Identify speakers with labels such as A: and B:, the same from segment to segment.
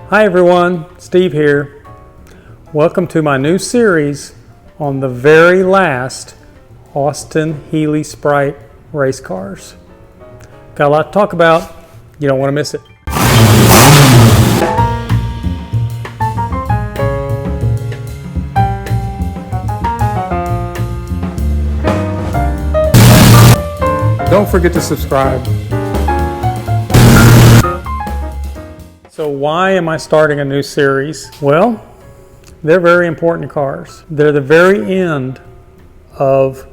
A: Hi everyone, Steve here. Welcome to my new series on the very last Austin Healey Sprite race cars. Got a lot to talk about, you don't want to miss it. Don't forget to subscribe. So why am I starting a new series? Well, they're very important cars. They're the very end of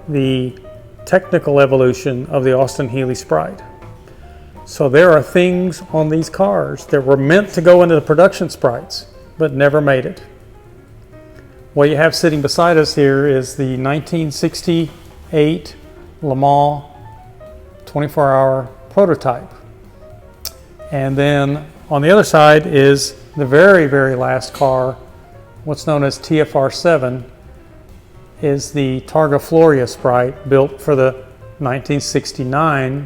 A: the technical evolution of the Austin Healey Sprite. So there are things on these cars that were meant to go into the production Sprites, but never made it. What you have sitting beside us here is the 1968 Le Mans 24-hour prototype. And then on the other side is the very, very last car, what's known as TFR7, is the Targa Florio Sprite built for the 1969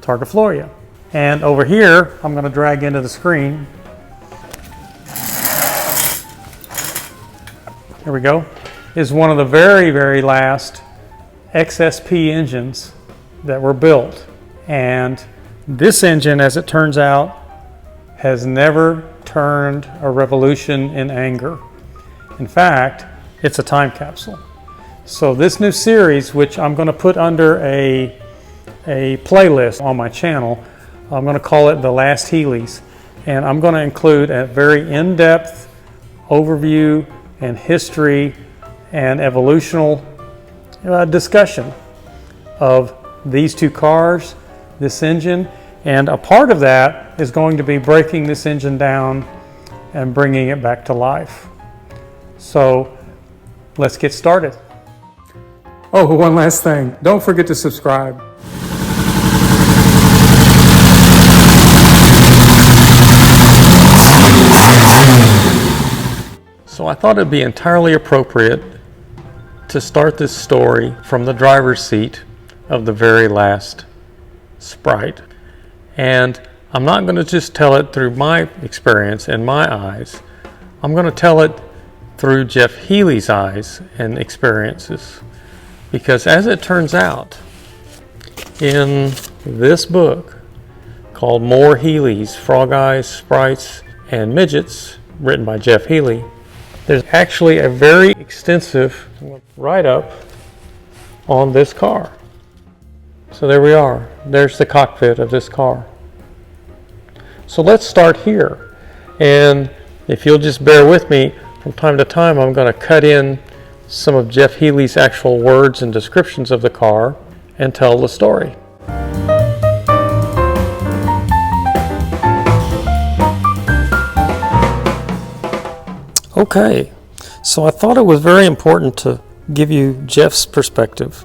A: Targa Florio. And over here, I'm going to drag into the screen. Here we go. Is one of the very, very last XSP engines that were built. And this engine, as it turns out, has never turned a revolution in anger. In fact, it's a time capsule. So this new series, which I'm going to put under a playlist on my channel, I'm going to call it The Last Healeys. And I'm going to include a very in-depth overview and history and evolutional discussion of these two cars, this engine, and a part of that is going to be breaking this engine down and bringing it back to life. So let's get started. Oh, one last thing. Don't forget to subscribe. So I thought it'd be entirely appropriate to start this story from the driver's seat of the very last Sprite. And I'm not going to just tell it through my experience and my eyes. I'm going to tell it through Geoff Healey's eyes and experiences. Because as it turns out, in this book called More Healeys, Frog Eyes, Sprites, and Midgets, written by Geoff Healey, there's actually a very extensive write-up on this car. So there we are. There's the cockpit of this car. So let's start here. And if you'll just bear with me, from time to time I'm going to cut in some of Geoff Healey's actual words and descriptions of the car and tell the story. Okay, so I thought it was very important to give you Geoff's perspective.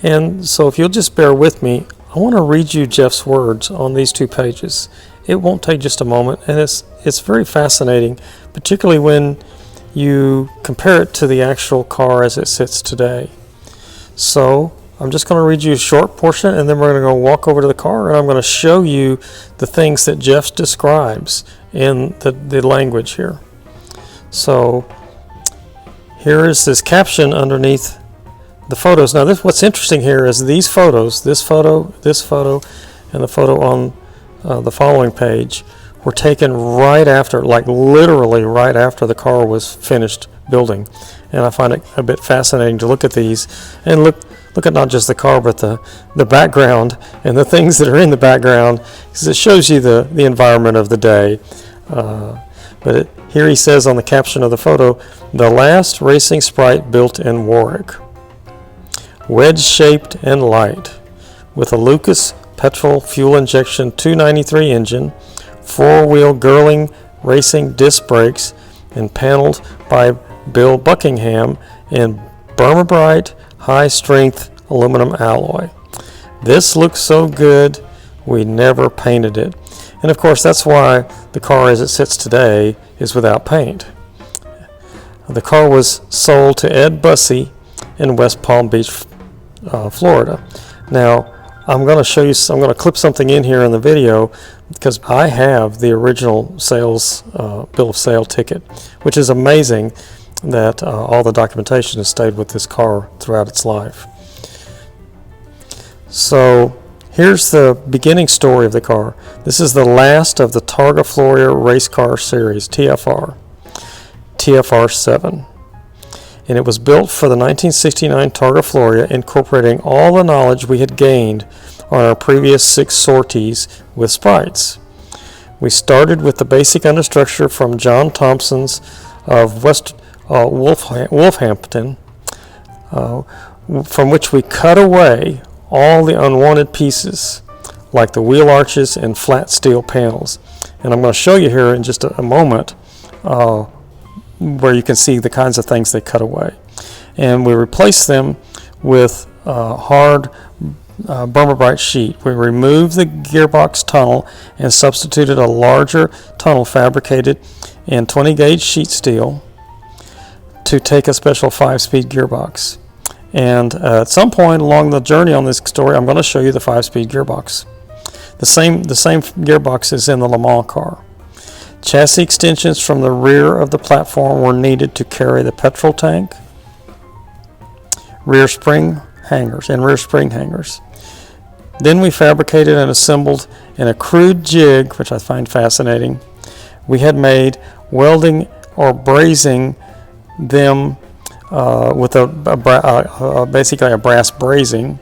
A: And so if you'll just bear with me, I want to read you Geoff's words on these two pages. It won't take just a moment, and it's very fascinating, particularly when you compare it to the actual car as it sits today. So I'm just going to read you a short portion, and then we're going to go walk over to the car, and I'm going to show you the things that Geoff describes in the language here. So here is this caption underneath the photos. Now, what's interesting here is these photos, this photo, and the photo on the following page were taken right after, like literally right after the car was finished building. And I find it a bit fascinating to look at these and look at not just the car, but the background and the things that are in the background, because it shows you the environment of the day. Here he says on the caption of the photo, "The last racing Sprite built in Warwick. Wedge-shaped and light, with a Lucas petrol fuel injection 293 engine, four-wheel Girling racing disc brakes, and paneled by Bill Buckingham in Burma Bright high-strength aluminum alloy. This looks so good, we never painted it." And of course, that's why the car as it sits today is without paint. The car was sold to Ed Bussey in West Palm Beach, Florida. Now, I'm going to show you, I'm going to clip something in here in the video because I have the original sales, bill of sale ticket, which is amazing that all the documentation has stayed with this car throughout its life. So here's the beginning story of the car. This is the last of the Targa Florio race car series, TFR7. And it was built for the 1969 Targa Florio, incorporating all the knowledge we had gained on our previous 6 sorties with Sprites. We started with the basic understructure from John Thompson's of Wolfhampton, from which we cut away all the unwanted pieces, like the wheel arches and flat steel panels. And I'm going to show you here in just a moment where you can see the kinds of things they cut away. And we replaced them with hard Bonnet sheet. We removed the gearbox tunnel and substituted a larger tunnel fabricated in 20 gauge sheet steel to take a special 5-speed gearbox. And at some point along the journey on this story, I'm going to show you the 5-speed gearbox. The same gearbox is in the Le Mans car. Chassis extensions from the rear of the platform were needed to carry the petrol tank, rear spring hangers. Then we fabricated and assembled in a crude jig, which I find fascinating. We had made welding or brazing them with basically a brass brazing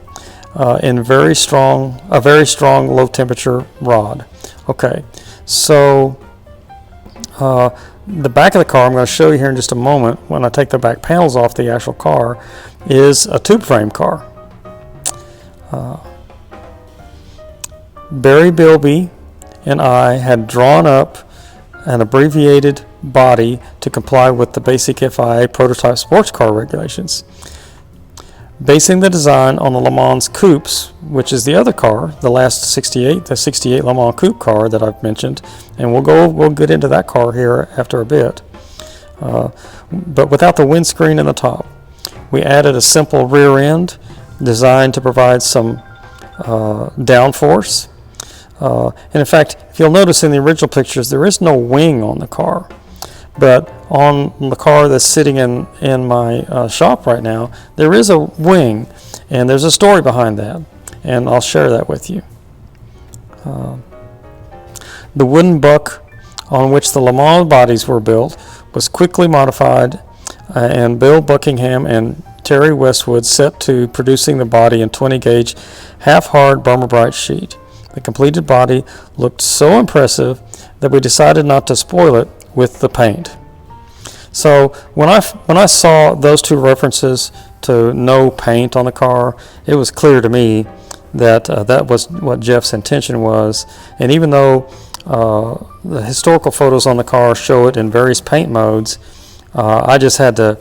A: in a very strong low temperature rod. Okay, so the back of the car, I'm going to show you here in just a moment when I take the back panels off the actual car, is a tube frame car. Barry Bilby and I had drawn up an abbreviated body to comply with the basic FIA prototype sports car regulations. Basing the design on the Le Mans coupes, which is the other car, the 68 Le Mans coupe car that I've mentioned, and we'll get into that car here after a bit. But without the windscreen in the top, we added a simple rear end designed to provide some downforce. And in fact, if you'll notice in the original pictures, there is no wing on the car. But on the car that's sitting in my shop right now, there is a wing, and there's a story behind that, and I'll share that with you. The wooden buck on which the Le Mans bodies were built was quickly modified, and Bill Buckingham and Terry Westwood set to producing the body in 20 gauge half-hard Bonnet sheet. The completed body looked so impressive that we decided not to spoil it with the paint. So when I saw those two references to no paint on the car, it was clear to me that that was what Geoff's intention was. And even though the historical photos on the car show it in various paint modes, I just had to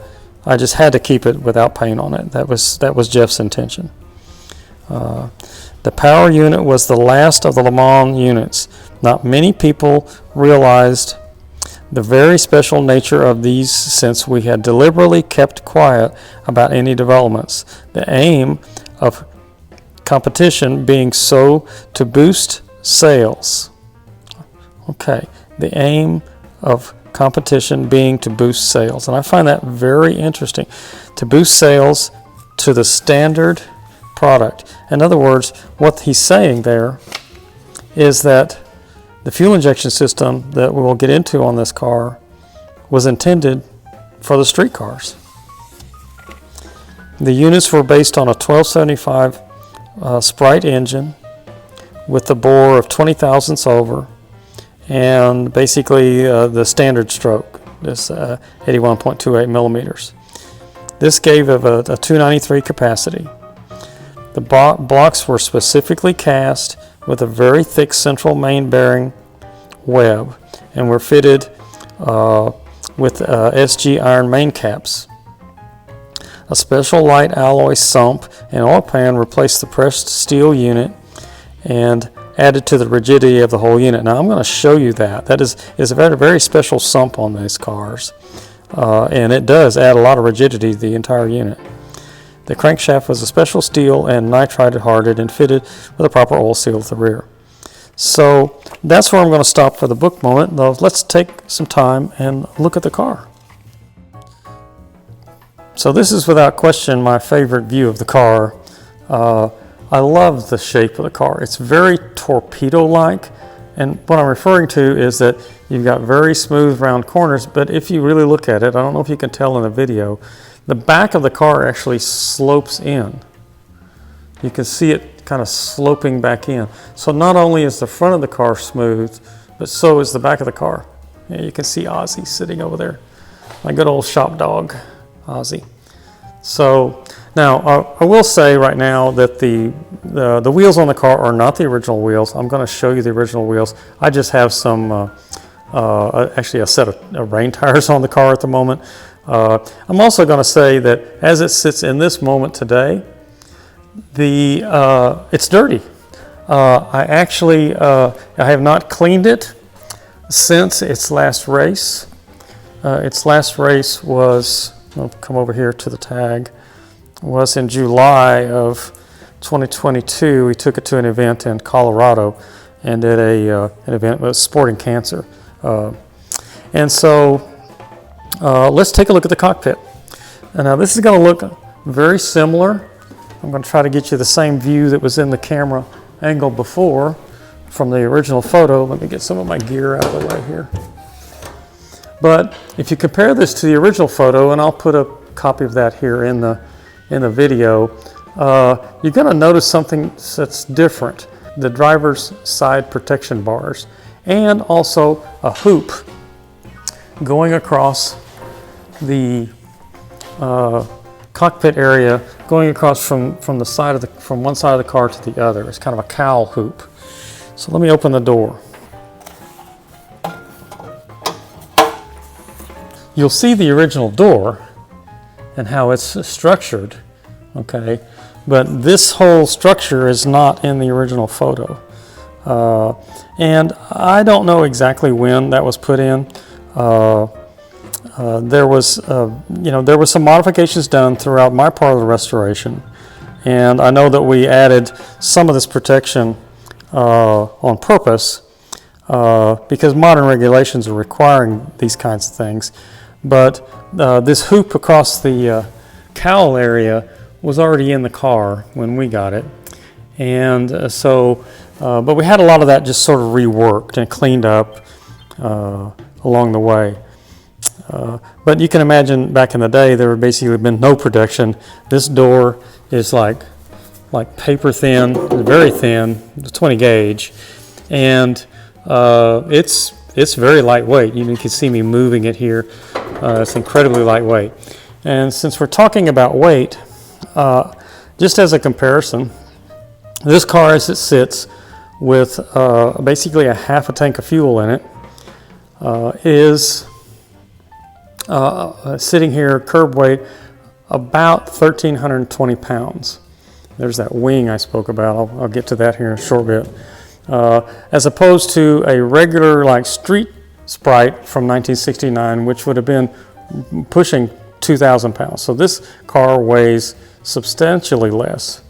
A: keep it without paint on it. That was Geoff's intention. The power unit was the last of the Le Mans units. Not many people realized the very special nature of these, since we had deliberately kept quiet about any developments. The aim of competition being so to boost sales. Okay, the aim of competition being to boost sales. And I find that very interesting. To boost sales to the standard product. In other words, what he's saying there is that the fuel injection system that we will get into on this car was intended for the street cars. The units were based on a 1275 Sprite engine with a bore of 20 thousandths over, and basically the standard stroke, this 81.28 millimeters. This gave it a 293 capacity. The blocks were specifically cast with a very thick central main bearing web and were fitted with SG iron main caps. A special light alloy sump and oil pan replaced the pressed steel unit and added to the rigidity of the whole unit. Now I'm going to show you that. That is a very special sump on these cars, and it does add a lot of rigidity to the entire unit. The crankshaft was a special steel and nitride hardened and fitted with a proper oil seal at the rear. So that's where I'm going to stop for the book moment. Though, let's take some time and look at the car. So this is without question my favorite view of the car. I love the shape of the car. It's very torpedo-like, and what I'm referring to is that you've got very smooth round corners, but if you really look at it, I don't know if you can tell in the video, the back of the car actually slopes in. You can see it kind of sloping back in. So not only is the front of the car smooth, but so is the back of the car. Yeah, you can see Ozzy sitting over there, my good old shop dog, Ozzy. So now I will say right now that the wheels on the car are not the original wheels. I'm going to show you the original wheels. I just have some, actually a set of rain tires on the car at the moment. I'm also going to say that as it sits in this moment today, it's dirty. I have not cleaned it since its last race. Its last race was, I'll come over here to the tag, was in July of 2022. We took it to an event in Colorado and did an event with Sporting Cancer. And so let's take a look at the cockpit. And now this is going to look very similar. I'm going to try to get you the same view that was in the camera angle before from the original photo. Let me get some of my gear out of the way here. But if you compare this to the original photo, and I'll put a copy of that here in the video, you're going to notice something that's different. The driver's side protection bars, and also a hoop going across the cockpit area, going across from one side of the car to the other. It's kind of a cowl hoop. So let me open the door. You'll see the original door and how it's structured, okay? But this whole structure is not in the original photo. And I don't know exactly when that was put in. There was some modifications done throughout my part of the restoration. And I know that we added some of this protection on purpose because modern regulations are requiring these kinds of things. But this hoop across the cowl area was already in the car when we got it. And but we had a lot of that just sort of reworked and cleaned up along the way. But you can imagine back in the day, there would basically been no protection. This door is like paper thin, very thin, 20 gauge. And it's very lightweight. You can see me moving it here. It's incredibly lightweight. And since we're talking about weight, just as a comparison, this car as it sits with basically a half a tank of fuel in it is sitting here curb weight about 1,320 pounds. There's that wing I spoke about. I'll get to that here in a short bit. As opposed to a regular like street Sprite from 1969, which would have been pushing 2,000 pounds. So this car weighs substantially less.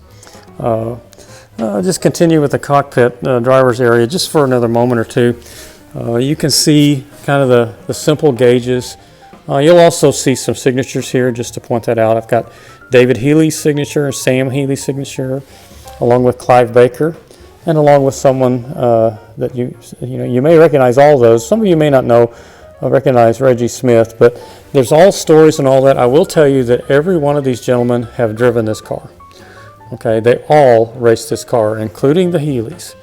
A: Just continue with the cockpit driver's area just for another moment or two. You can see kind of the simple gauges. You'll also see some signatures here, just to point that out. I've got David Healey's signature, Sam Healey's signature, along with Clive Baker, and along with someone that you may recognize all those. Some of you may not recognize Reggie Smith, but there's all stories and all that. I will tell you that every one of these gentlemen have driven this car. Okay, they all raced this car, including the Healeys.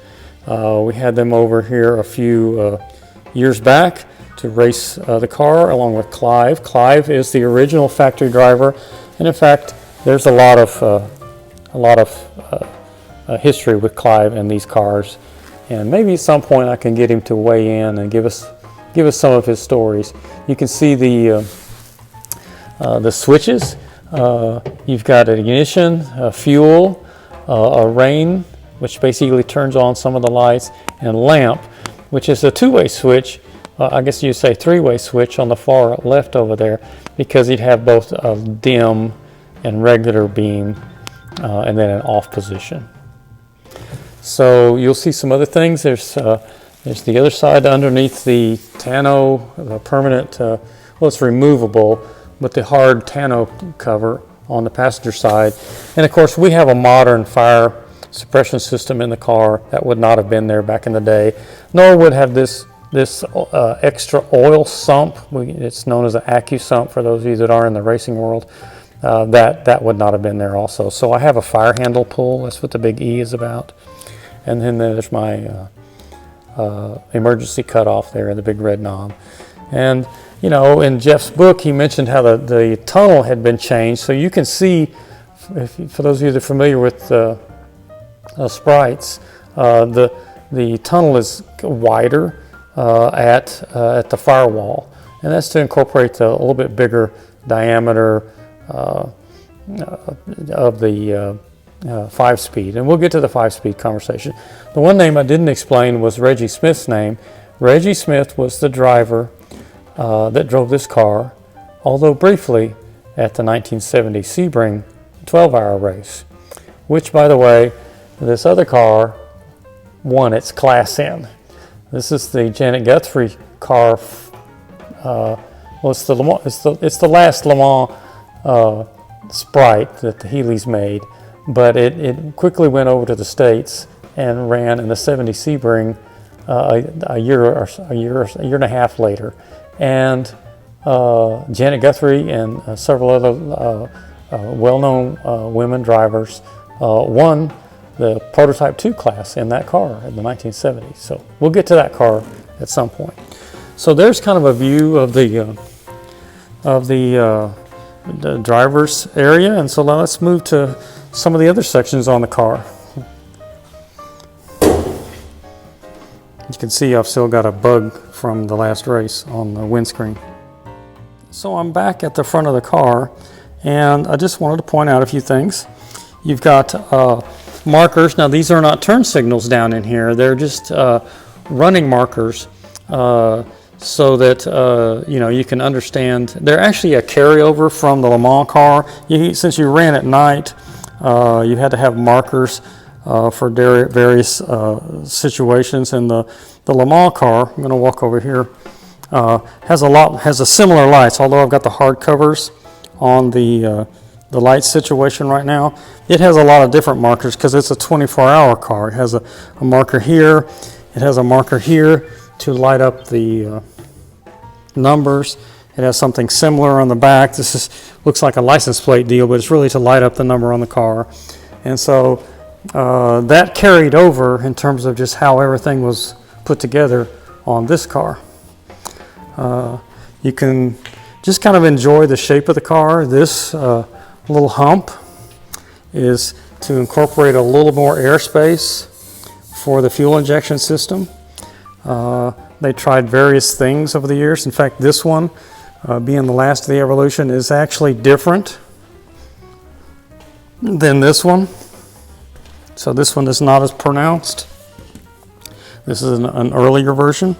A: We had them over here a few years back to race the car along with Clive. Clive is the original factory driver, and in fact, there's a lot of history with Clive and these cars. And maybe at some point I can get him to weigh in and give us some of his stories. You can see the switches. You've got ignition, fuel, a rain, which basically turns on some of the lights, and lamp, which is a two-way switch. I guess you'd say three-way switch on the far left over there, because you'd have both dim in regular beam, and then in off position. So you'll see some other things. There's the other side underneath the tonneau, the permanent, well, it's removable, but the hard tonneau cover on the passenger side. And of course, we have a modern fire suppression system in the car that would not have been there back in the day, nor would have this extra oil sump. It's known as an AccuSump for those of you that are in the racing world. That would not have been there also. So I have a fire handle pull. That's what the big E is about. And then there's my emergency cutoff there, the big red knob. And you know, in Geoff's book, he mentioned how the tunnel had been changed. So you can see, for those of you that are familiar with Sprites, the tunnel is wider at the firewall, and that's to incorporate the a little bit bigger diameter of the 5-speed. And we'll get to the 5-speed conversation. The one name I didn't explain was Reggie Smith's name. Reggie Smith was the driver that drove this car, although briefly, at the 1970 Sebring 12-hour race, which, by the way, this other car won its class in. This is the Janet Guthrie car. Well, it's the last Le Mans Sprite that the Healeys made, but it quickly went over to the States and ran in the 70 Sebring a year and a half later. And Janet Guthrie and several other well-known women drivers won the Prototype 2 class in that car in the 1970s. So we'll get to that car at some point. So there's kind of a view of the driver's area, and so now let's move to some of the other sections on the car. You can see I've still got a bug from the last race on the windscreen. So I'm back at the front of the car, and I just wanted to point out a few things. You've got markers. Now these are not turn signals down in here. They're just running markers so that you know, you can understand. They're actually a carryover from the Le Mans car. Since you ran at night, you had to have markers for various situations. And the Le Mans car, I'm going to walk over here, has a similar lights. Although I've got the hard covers on the light situation right now, it has a lot of different markers because it's a 24-hour car. It has a marker here. It has a marker here to light up the numbers. It has something similar on the back. This looks like a license plate deal, but it's really to light up the number on the car. And so that carried over in terms of just how everything was put together on this car. You can just kind of enjoy the shape of the car. This little hump is to incorporate a little more airspace for the fuel injection system. They tried various things over the years. In fact, this one, being the last of the evolution, is actually different than this one. So this one is not as pronounced. This is an earlier version.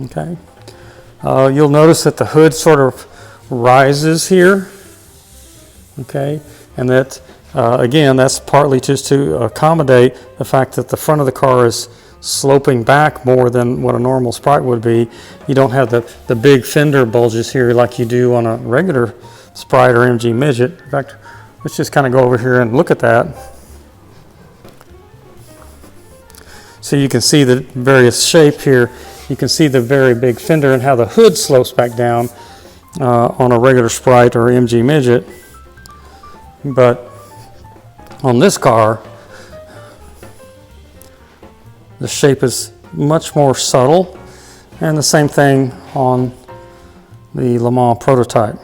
A: Okay. You'll notice that the hood sort of rises here. Okay, and that again, that's partly just to accommodate the fact that the front of the car is sloping back more than what a normal Sprite would be. You don't have the big fender bulges here like you do on a regular Sprite or MG Midget. In fact, let's just kind of go over here and look at that. So you can see the various shape here. You can see the very big fender and how the hood slopes back down on a regular Sprite or MG Midget. But on this car, the shape is much more subtle, and the same thing on the Le Mans prototype.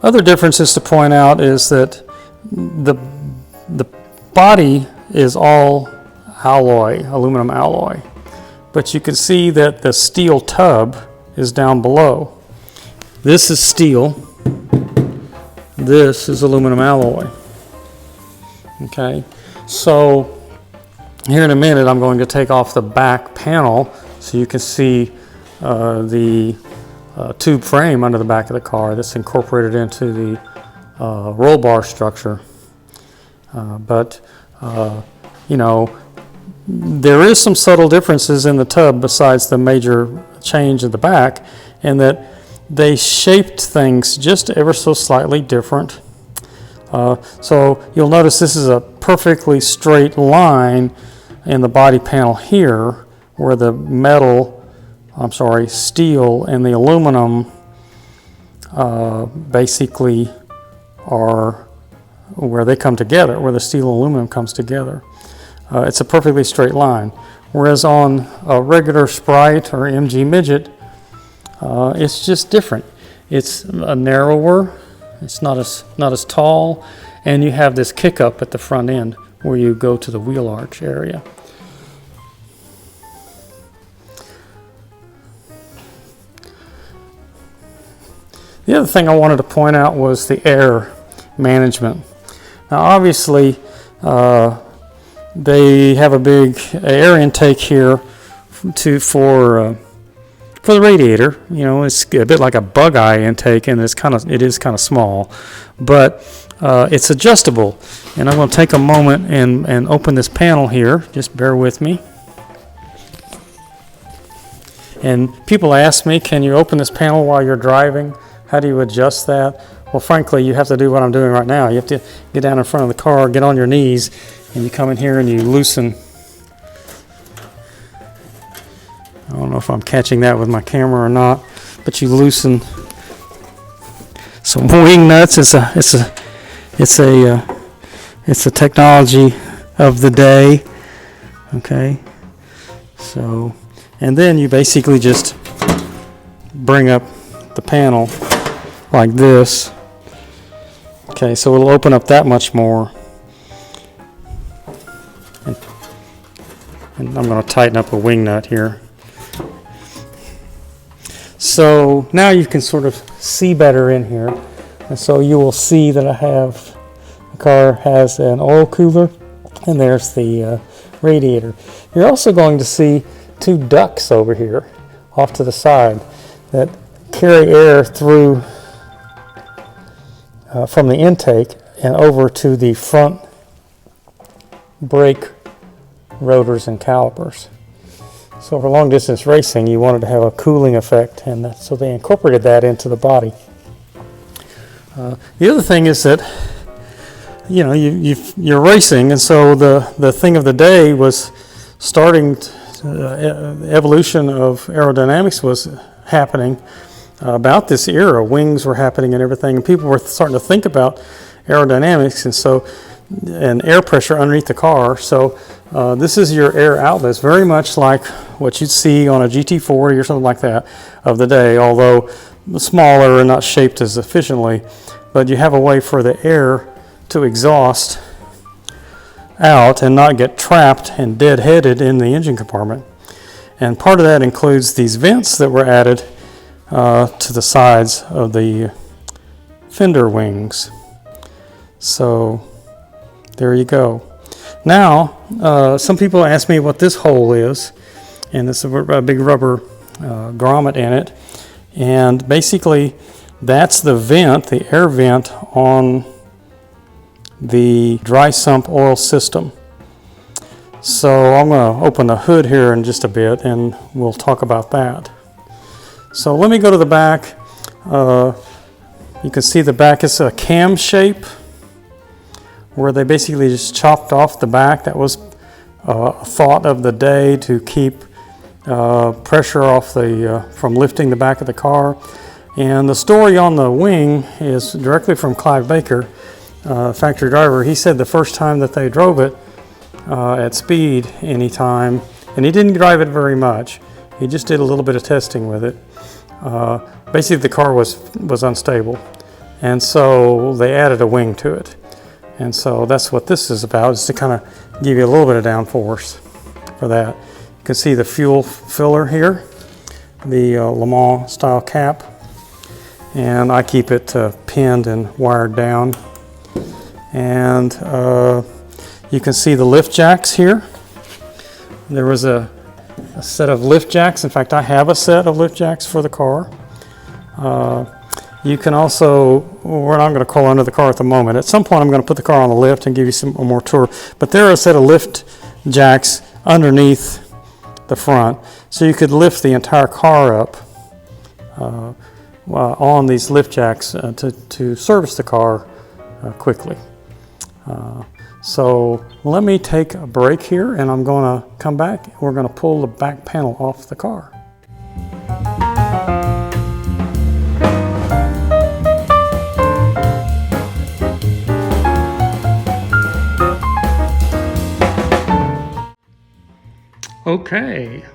A: Other differences to point out is that the body is all alloy, aluminum alloy, but you can see that the steel tub is down below. This is steel, this is aluminum alloy. Okay, so here in a minute I'm going to take off the back panel so you can see the tube frame under the back of the car that's incorporated into the roll bar structure. But you know, there is some subtle differences in the tub besides the major change in the back, in that they shaped things just ever so slightly different. So you'll notice this is a perfectly straight line in the body panel here, where the steel and the aluminum basically are where they come together, where the steel and aluminum comes together. It's a perfectly straight line. Whereas on a regular Sprite or MG Midget, it's just different. It's narrower, it's not as tall, and you have this kick up at the front end where you go to the wheel arch area. The other thing I wanted to point out was the air management. Now obviously they have a big air intake here for the radiator. You know, it's a bit like a bug eye intake, and it is kind of small, but it's adjustable. And I'm going to take a moment and open this panel here. Just bear with me. And people ask me, can you open this panel while you're driving? How do you adjust that? Well, frankly, you have to do what I'm doing right now. You have to get down in front of the car, get on your knees, and you come in here and you loosen. I don't know if I'm catching that with my camera or not, but you loosen some wing nuts. It's a technology of the day. Okay, so, and then you basically just bring up the panel like this. Okay, so it'll open up that much more. And I'm going to tighten up a wing nut here. So now you can sort of see better in here. And so you will see that the car has an oil cooler, and there's the radiator. You're also going to see two ducts over here off to the side that carry air through from the intake and over to the front brake rotors and calipers. So for long distance racing, you wanted to have a cooling effect, and so they incorporated that into the body. The other thing is that, you know, you're racing, and so the thing of the day was starting. Evolution of aerodynamics was happening about this era. Wings were happening and everything, and people were starting to think about aerodynamics, and air pressure underneath the car. So this is your air outlets, very much like what you'd see on a GT40 or something like that of the day, although smaller and not shaped as efficiently. But you have a way for the air to exhaust out and not get trapped and deadheaded in the engine compartment. And part of that includes these vents that were added to the sides of the fender wings. So there you go. Now, some people ask me what this hole is, and it's a big rubber grommet in it. And basically, that's the vent, the air vent on the dry sump oil system. So I'm going to open the hood here in just a bit, and we'll talk about that. So let me go to the back. You can see the back is a cam shape, where they basically just chopped off the back. That was a thought of the day to keep pressure off from lifting the back of the car. And the story on the wing is directly from Clive Baker, factory driver. He said the first time that they drove it at speed anytime, and he didn't drive it very much. He just did a little bit of testing with it. Basically, the car was unstable, and so they added a wing to it. And so that's what this is about, is to kind of give you a little bit of downforce for that. You can see the fuel filler here, the Le Mans style cap, and I keep it pinned and wired down. And you can see the lift jacks here. There was a set of lift jacks. In fact, I have a set of lift jacks for the car. You can also, we're not going to call under the car at the moment. At some point I'm going to put the car on the lift and give you some more tour. But there are a set of lift jacks underneath the front. So you could lift the entire car up on these lift jacks to service the car quickly. So let me take a break here and I'm going to come back. We're going to pull the back panel off the car. Okay,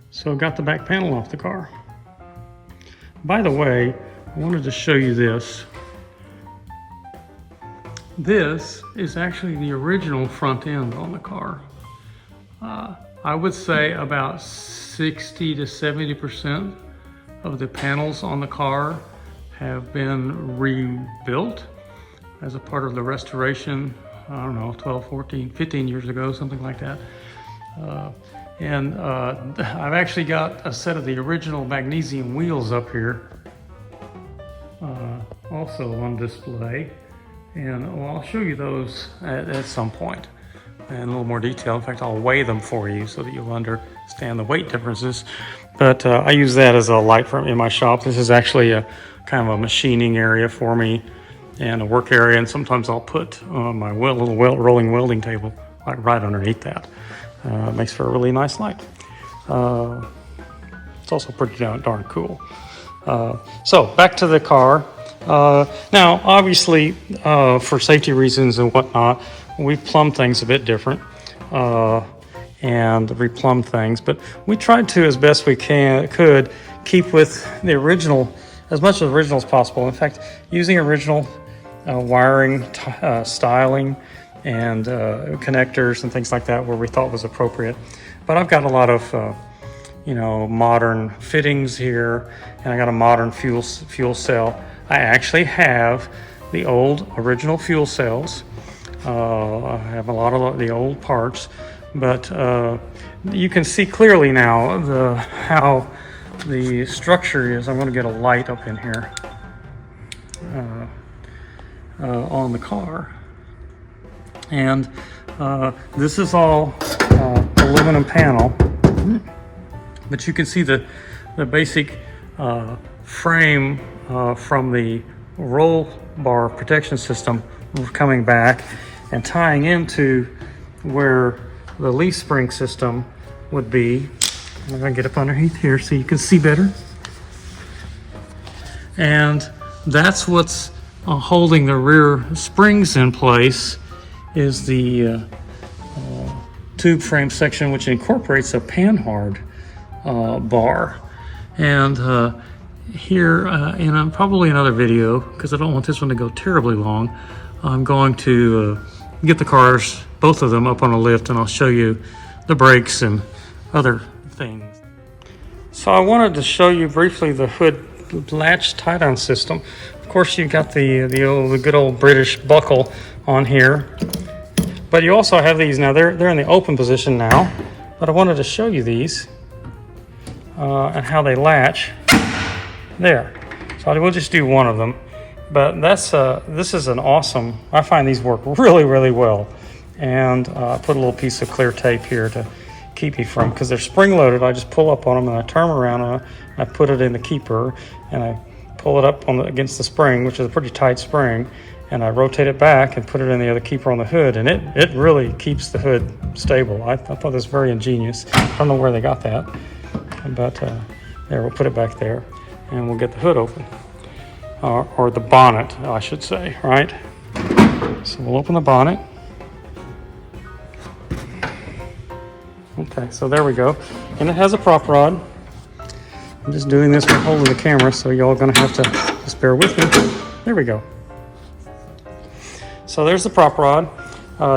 A: so I got the back panel off the car. By the way, I wanted to show you this. This is actually the original front end on the car. I would say about 60 to 70% of the panels on the car have been rebuilt as a part of the restoration, I don't know, 12, 14, 15 years ago, something like that. I've actually got a set of the original magnesium wheels up here, also on display. And I'll show you those at some point in a little more detail. In fact, I'll weigh them for you so that you'll understand the weight differences. But I use that as a light in my shop. This is actually a kind of a machining area for me and a work area. And sometimes I'll put my little rolling welding table right underneath that. It makes for a really nice light. It's also pretty darn cool. So back to the car. Now, obviously, for safety reasons and whatnot, we've plumbed things a bit different and replumbed things, but we tried to, as best we could, keep with the original, as much of the original as possible. In fact, using original wiring, styling, and connectors and things like that where we thought was appropriate. But I've got a lot of modern fittings here, and I got a modern fuel cell. I actually have the old original fuel cells. I have a lot of the old parts, but you can see clearly now how the structure is. I'm going to get a light up in here on the car. And this is all aluminum panel, but you can see the basic frame from the roll bar protection system coming back and tying into where the leaf spring system would be. I'm going to get up underneath here so you can see better. And that's what's holding the rear springs in place, is the tube frame section, which incorporates a panhard bar. And here in probably another video, because I don't want this one to go terribly long, I'm going to get the cars, both of them, up on a lift, and I'll show you the brakes and other things. So I wanted to show you briefly the hood latch tie-down system. Of course, you've got the good old British buckle on here, but you also have these now. They're in the open position now, but I wanted to show you these and how they latch there. So I will just do one of them, but this is an awesome. I find these work really, really well, and I put a little piece of clear tape here to keep me from, because they're spring loaded. I just pull up on them and I turn them around and I put it in the keeper and I pull it up against the spring, which is a pretty tight spring, and I rotate it back and put it in the other keeper on the hood, and it really keeps the hood stable. I thought that was very ingenious. I don't know where they got that, but there, we'll put it back there and we'll get the hood open, or the bonnet, I should say, right? So we'll open the bonnet. Okay, so there we go. And it has a prop rod. I'm just doing this while holding the camera, so y'all are gonna have to just bear with me. There we go. So there's the prop rod.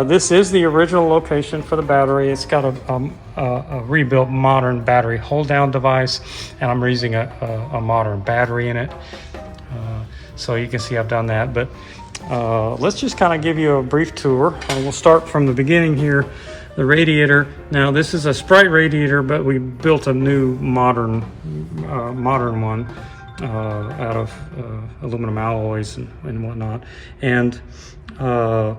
A: This is the original location for the battery. It's got a rebuilt modern battery hold down device, and I'm using a modern battery in it. So you can see I've done that, but let's just kind of give you a brief tour. We'll start from the beginning here. The radiator. Now this is a Sprite radiator, but we built a new modern one. out of aluminum alloys and whatnot. And now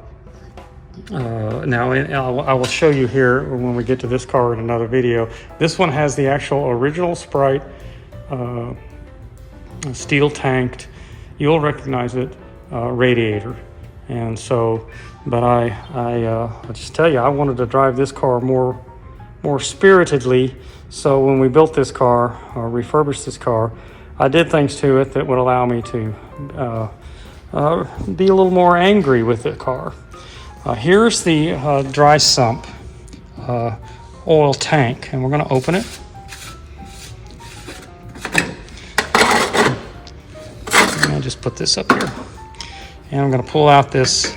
A: I will show you here when we get to this car in another video. This one has the actual original Sprite steel tanked, you'll recognize it, radiator. And so, but I'll just tell you, I wanted to drive this car more spiritedly. So when we built this car, or refurbished this car, I did things to it that would allow me to be a little more angry with the car. Here's the Dry Sump oil tank, and we're going to open it. I'll just put this up here. And I'm going to pull out this,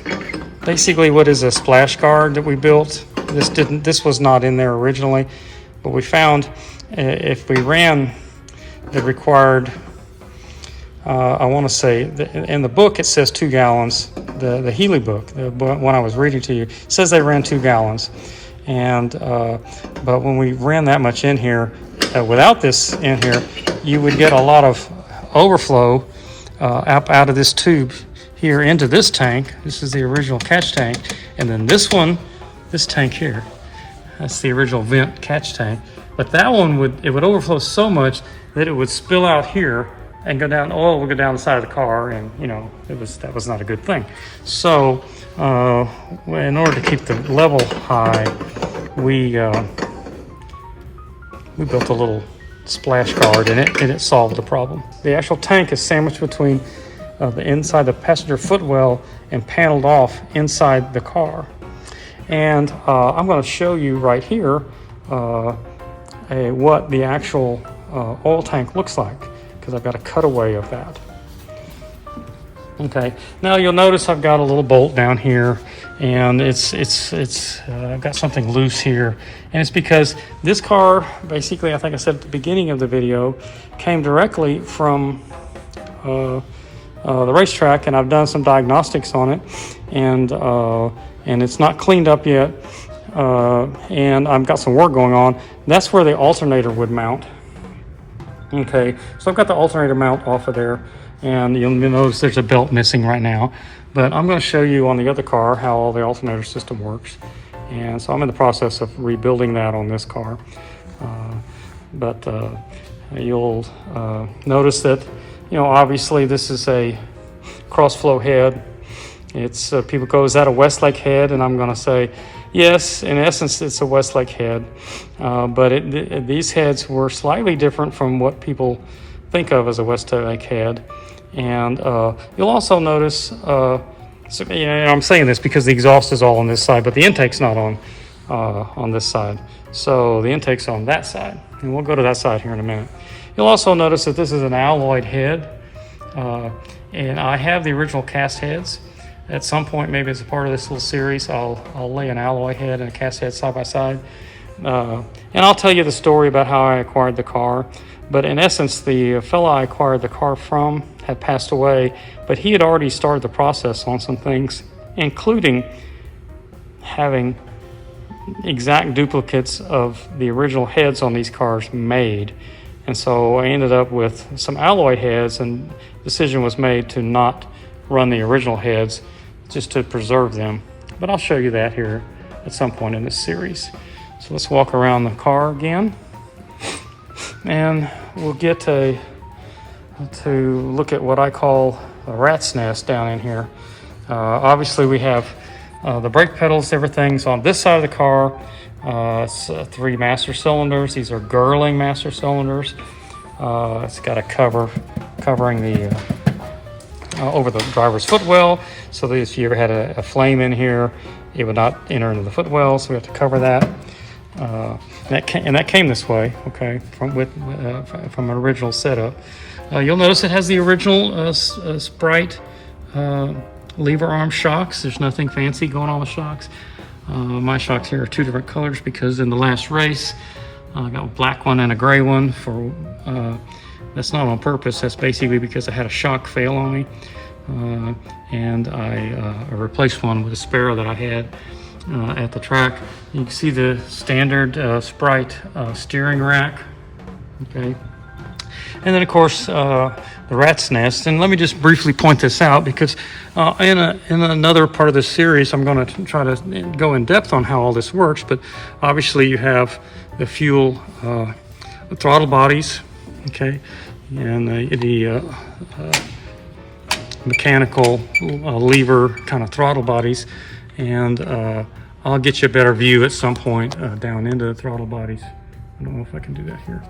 A: basically what is a splash guard that we built. This was not in there originally, but we found if we ran the required, I want to say, in the book it says 2 gallons. The Healey book, the one I was reading to you, says they ran 2 gallons. And but when we ran that much in here, without this in here, you would get a lot of overflow out of this tube here into this tank. This is the original catch tank. And then this one, this tank here, that's the original vent catch tank. But that one would overflow so much that it would spill out here and go down. Oil would go down the side of the car, and that was not a good thing. So in order to keep the level high, we built a little splash guard in it, and it solved the problem. The actual tank is sandwiched between the inside the passenger footwell and paneled off inside the car. And I'm going to show you right here what the actual oil tank looks like, because I've got a cutaway of that. Okay, now you'll notice I've got a little bolt down here, and I've got something loose here, and it's because this car, basically, I think I said at the beginning of the video, came directly from the racetrack, and I've done some diagnostics on it, and it's not cleaned up yet, and I've got some work going on. That's where the alternator would mount. Okay, so I've got the alternator mount off of there, and you'll notice there's a belt missing right now, but I'm going to show you on the other car how all the alternator system works. And so I'm in the process of rebuilding that on this car, but you'll notice that, obviously this is a Crossflow head. It's people go, is that a Westlake head? And I'm going to say yes, in essence it's a Westlake head, but these heads were slightly different from what people think of as a Westlake head. And you'll also notice, I'm saying this because the exhaust is all on this side, but the intake's not on this side. So the intake's on that side, and we'll go to that side here in a minute. You'll also notice that this is an alloyed head, and I have the original cast heads. At some point, maybe as a part of this little series, I'll lay an alloy head and a cast head side by side, and I'll tell you the story about how I acquired the car. But in essence, the fellow I acquired the car from had passed away, but he had already started the process on some things, including having exact duplicates of the original heads on these cars made. And so I ended up with some alloy heads, and the decision was made to not run the original heads, just to preserve them. But I'll show you that here at some point in this series. So let's walk around the car again, and we'll get to look at what I call a rat's nest down in here. Obviously we have the brake pedals, everything's on this side of the car. It's 3 master cylinders. These are Girling master cylinders. It's got a covering the over the driver's footwell, so that if you ever had a flame in here, it would not enter into the footwell, so we have to cover that. That came this way, okay, from an original setup. You'll notice it has the original Sprite lever arm shocks. There's nothing fancy going on with shocks. My shocks here are 2 different colors because in the last race I got a black one and a gray one. That's not on purpose. That's basically because I had a shock fail on me, and I replaced one with a spare that I had at the track. You can see the standard Sprite steering rack. Okay, And then, of course, the rat's nest. And let me just briefly point this out, because in another part of this series, I'm going to try to go in depth on how all this works. But obviously, you have the fuel throttle bodies, okay, and the mechanical lever kind of throttle bodies. And I'll get you a better view at some point down into the throttle bodies. I don't know if I can do that here.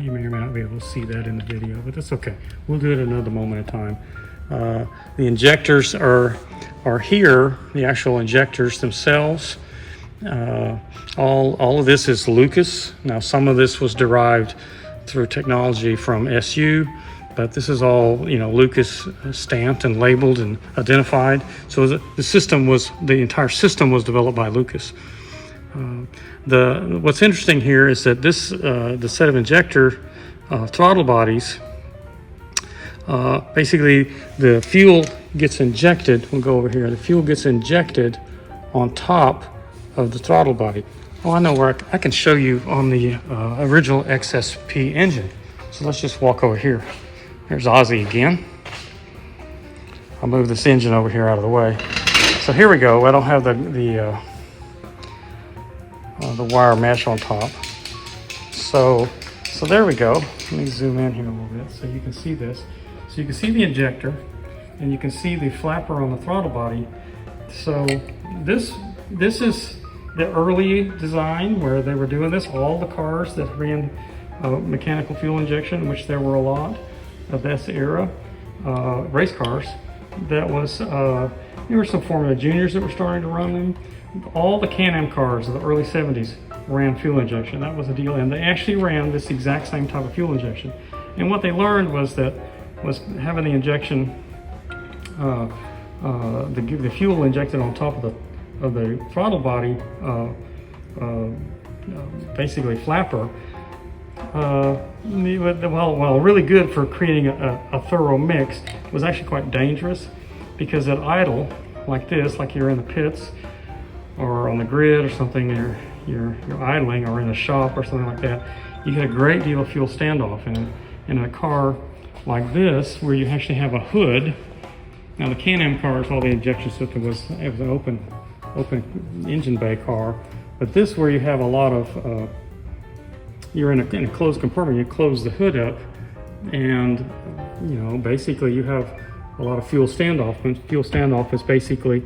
A: You may or may not be able to see that in the video, but that's okay. We'll do it another moment of time. The injectors are here, the actual injectors themselves. All of this is Lucas. Now, some of this was derived through technology from SU, but this is all, Lucas stamped and labeled and identified. So the entire system was developed by Lucas. What's interesting here is that the set of injector throttle bodies, basically the fuel gets injected. We'll go over here. The fuel gets injected on top of the throttle body. Oh, I know where I can show you on the original XSP engine. So let's just walk over here. Here's Ozzy again. I'll move this engine over here out of the way. So here we go. I don't have the wire mesh on top. So there we go. Let me zoom in here a little bit so you can see this. So you can see the injector, and you can see the flapper on the throttle body. So this is the early design where they were doing this. All the cars that ran mechanical fuel injection, which there were a lot of this era, race cars, that was, there were some Formula Juniors that were starting to run them. All the Can-Am cars of the early 70s ran fuel injection. That was the deal, and they actually ran this exact same type of fuel injection. And what they learned was having the injection, the fuel injected on top of the throttle body, basically flapper, while really good for creating a thorough mix, was actually quite dangerous, because at idle like this, like you're in the pits or on the grid or something, you're idling, or in a shop or something like that, you get a great deal of fuel standoff. And in a car like this, where you actually have a hood, now the Can-Am cars, all the injection system was an open engine bay car, but this, where you have a lot of you're in a closed compartment, you close the hood up, and basically you have a lot of fuel standoff. And fuel standoff is basically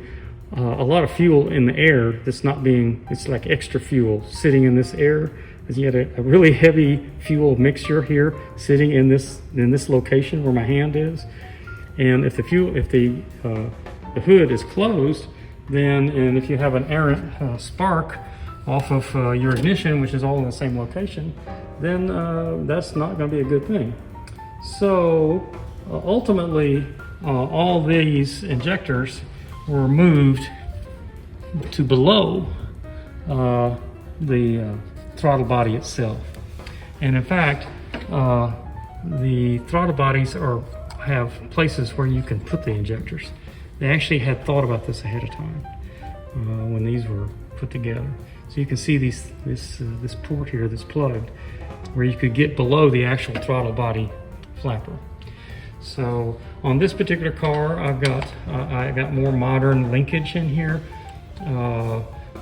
A: a lot of fuel in the air that's not being, it's like extra fuel sitting in this air. Because you had a really heavy fuel mixture here sitting in this location where my hand is. And if the hood is closed, then, and if you have an errant spark off of your ignition, which is all in the same location, then that's not going to be a good thing. So ultimately, all these injectors were moved to below the throttle body itself. And in fact, the throttle bodies have places where you can put the injectors. They actually had thought about this ahead of time when these were put together. So you can see this port here that's plugged, where you could get below the actual throttle body flapper. So on this particular car, I got more modern linkage in here,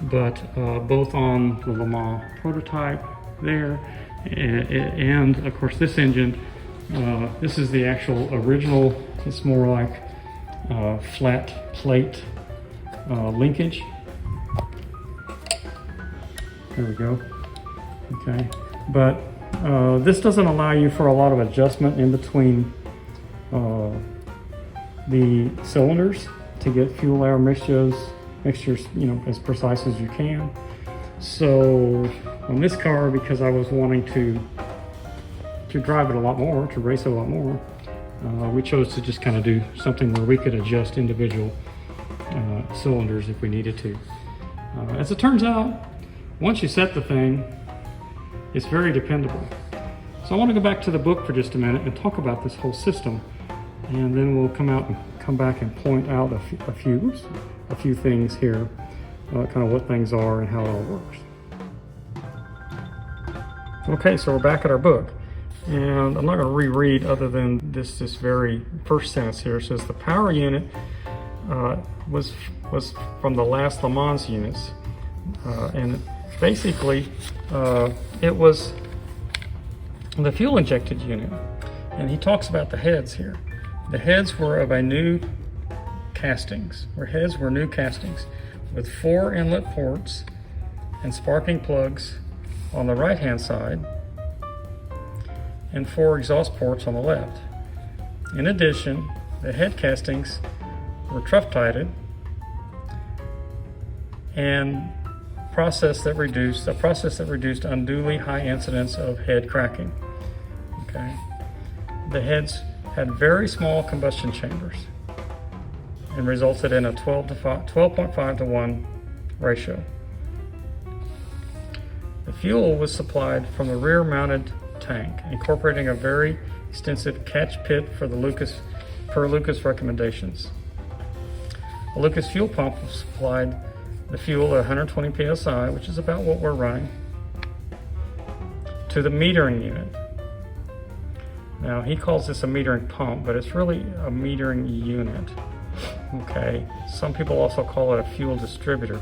A: but both on the Le Mans prototype there, and of course this engine, this is the actual original. It's more like flat plate linkage. There we go. Okay, but this doesn't allow you for a lot of adjustment in between the cylinders to get fuel air mixtures, as precise as you can. So on this car, because I was wanting to drive it a lot more, to race it a lot more, we chose to just kind of do something where we could adjust individual cylinders if we needed to. As it turns out, once you set the thing, it's very dependable. So I want to go back to the book for just a minute and talk about this whole system, and then we'll come back and point out a few things here, kind of what things are and how it all works. Okay, so we're back at our book, and I'm not going to reread other than this very first sentence here. It says the power unit was from the last Le Mans units, and basically it was the fuel injected unit. And he talks about the heads here. The heads were of a new castings, new castings with 4 inlet ports and sparking plugs on the right hand side and 4 exhaust ports on the left. In addition, the head castings were trough tided and a process that reduced unduly high incidence of head cracking. Okay. The heads had very small combustion chambers and resulted in a 12.5 to 1 ratio. The fuel was supplied from the rear-mounted tank, incorporating a very extensive catch pit for the Lucas recommendations. A Lucas fuel pump supplied the fuel at 120 psi, which is about what we're running, to the metering unit. Now, he calls this a metering pump, but it's really a metering unit. Okay, some people also call it a fuel distributor.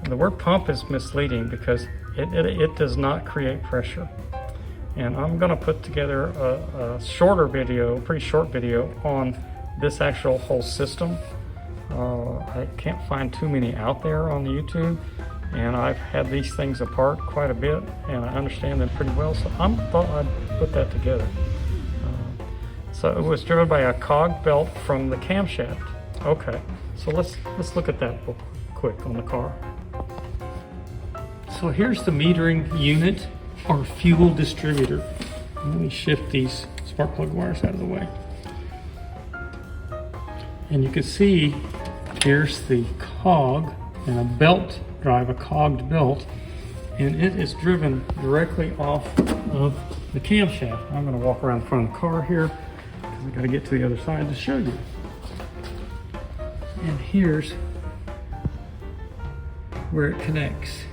A: The word pump is misleading because it does not create pressure. And I'm going to put together a pretty short video on this actual whole system. I can't find too many out there on YouTube, and I've had these things apart quite a bit, and I understand them pretty well, so I thought I'd put that together. So it was driven by a cog belt from the camshaft. Okay, so let's look at that real quick on the car. So here's the metering unit or fuel distributor. Let me shift these spark plug wires out of the way. And you can see here's the cog and a belt drive, a cogged belt, and it is driven directly off of the camshaft. I'm going to walk around the front of the car here because I've got to get to the other side to show you. And here's where it connects.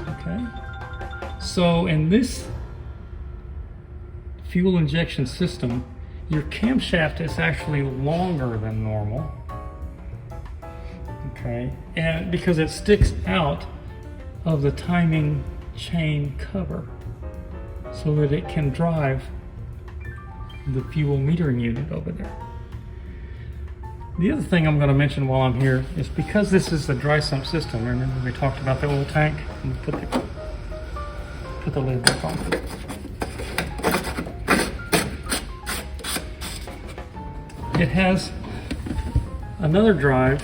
A: Okay, so in this fuel injection system, your camshaft is actually longer than normal. Okay, and because it sticks out of the timing chain cover so that it can drive the fuel metering unit over there. The other thing I'm going to mention while I'm here is because this is the dry sump system. Remember we talked about the oil tank? And put the lid back on. It has another drive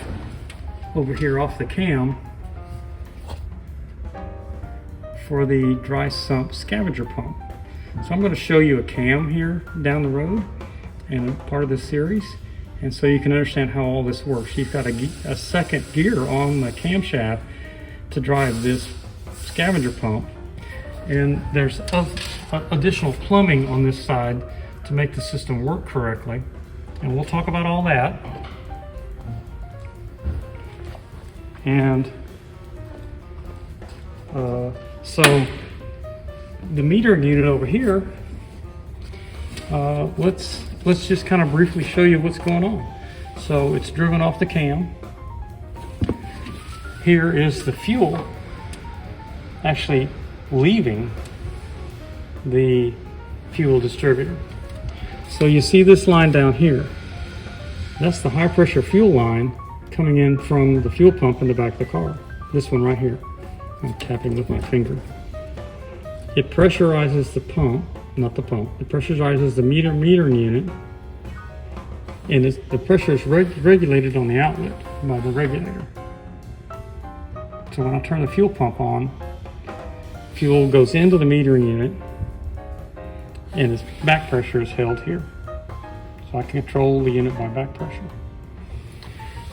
A: over here off the cam for the dry sump scavenger pump. So I'm going to show you a cam here down the road and a part of this series. And so you can understand how all this works. You've got a second gear on the camshaft to drive this scavenger pump. And there's additional plumbing on this side to make the system work correctly. And we'll talk about all that. And so the metering unit over here, let's just kind of briefly show you what's going on. So it's driven off the cam. Here is the fuel actually leaving the fuel distributor. So you see this line down here. That's the high pressure fuel line coming in from the fuel pump in the back of the car. This one right here. I'm tapping with my finger. It pressurizes the pump, not the pump. It pressurizes the metering unit, and the pressure is regulated on the outlet by the regulator. So when I turn the fuel pump on, fuel goes into the metering unit, and its back pressure is held here. So I can control the unit by back pressure.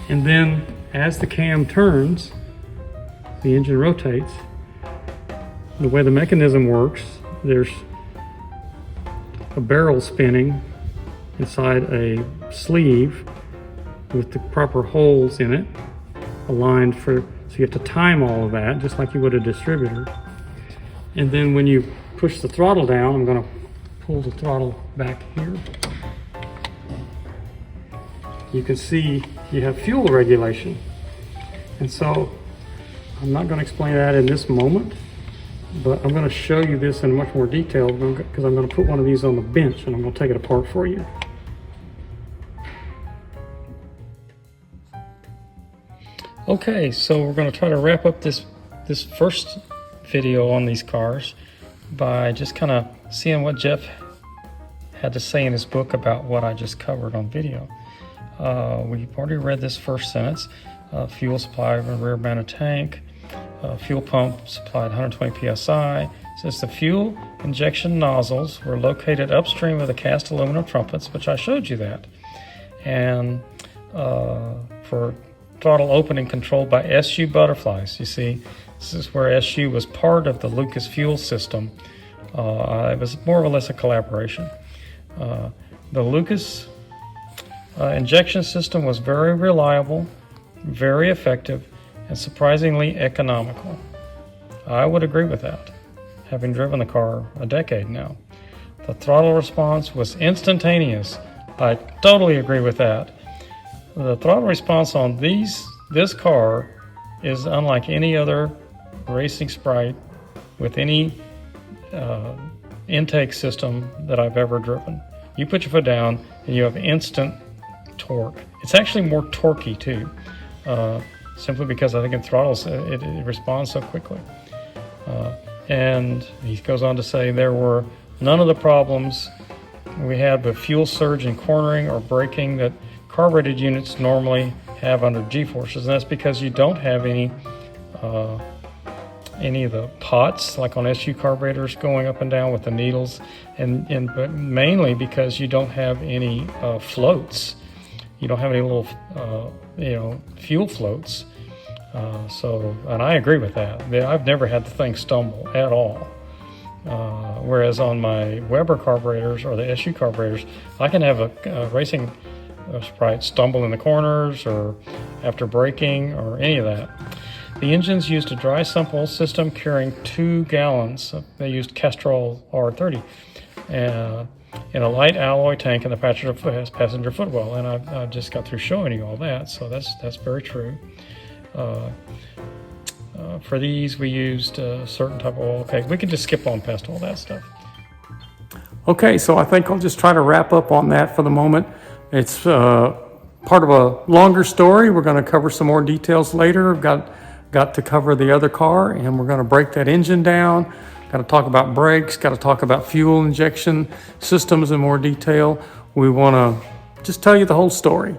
A: And then as the cam turns, the engine rotates. The way the mechanism works, there's a barrel spinning inside a sleeve with the proper holes in it aligned for, so you have to time all of that just like you would a distributor. And then when you push the throttle down, I'm going to pull the throttle back here. You can see you have fuel regulation. And so I'm not going to explain that in this moment, but I'm going to show you this in much more detail because I'm going to put one of these on the bench and I'm going to take it apart for you. Okay, so we're going to try to wrap up this first video on these cars by just kind of seeing what Geoff had to say in his book about what I just covered on video. We've already read this first sentence. Fuel supply of a rear mounted tank. Fuel pump supplied 120 psi. Says the fuel injection nozzles were located upstream of the cast aluminum trumpets, which I showed you that. And for throttle opening controlled by SU butterflies. You see, this is where SU was part of the Lucas fuel system. It was more or less a collaboration. The Lucas injection system was very reliable, very effective, and surprisingly economical. I would agree with that, having driven the car a decade now. The throttle response was instantaneous. I totally agree with that. The throttle response on this car is unlike any other racing Sprite with any intake system that I've ever driven. You put your foot down and you have instant torque. It's actually more torquey too, simply because I think in throttles it responds so quickly. And he goes on to say there were none of the problems we had with fuel surge and cornering or braking that carbureted units normally have under G-forces, and that's because you don't have any of the pots like on SU carburetors going up and down with the needles, but mainly because you don't have any floats. You don't have any little fuel floats. And I agree with that. I've never had the thing stumble at all. Whereas on my Weber carburetors or the SU carburetors, I can have a racing Sprite stumble in the corners or after braking or any of that. The engines used a dry sump system carrying 2 gallons. They used Castrol R30 in a light alloy tank in the passenger footwell. And I just got through showing you all that, so that's very true. For these, we used a certain type of oil. Okay, we can just skip on past all that stuff. Okay, so I think I'll just try to wrap up on that for the moment. It's part of a longer story. We're going to cover some more details later. We've got to cover the other car, and we're going to break that engine down. Got to talk about brakes. Got to talk about fuel injection systems in more detail. We want to just tell you the whole story.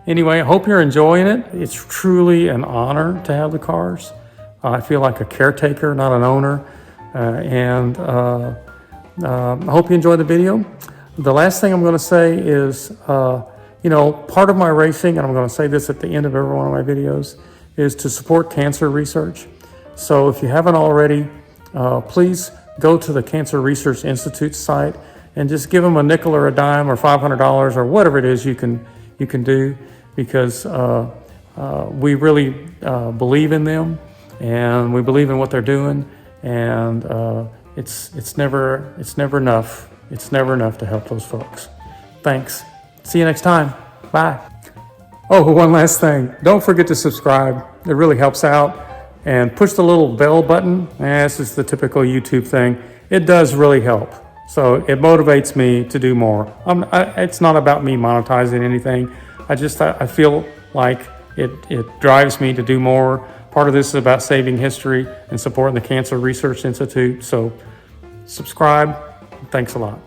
A: Anyway, I hope you're enjoying it. It's truly an honor to have the cars. I feel like a caretaker, not an owner. I hope you enjoyed the video. The last thing I'm going to say is, part of my racing, and I'm going to say this at the end of every one of my videos, is to support cancer research. So if you haven't already, please go to the Cancer Research Institute site and just give them a nickel or a dime or $500 or whatever it is you can do, because we really believe in them and we believe in what they're doing, and it's never enough. It's never enough to help those folks. Thanks. See you next time. Bye. Oh, one last thing. Don't forget to subscribe. It really helps out. And push the little bell button. This is the typical YouTube thing. It does really help. So it motivates me to do more. It's not about me monetizing anything. I feel like it drives me to do more. Part of this is about saving history and supporting the Cancer Research Institute. So subscribe. Thanks a lot.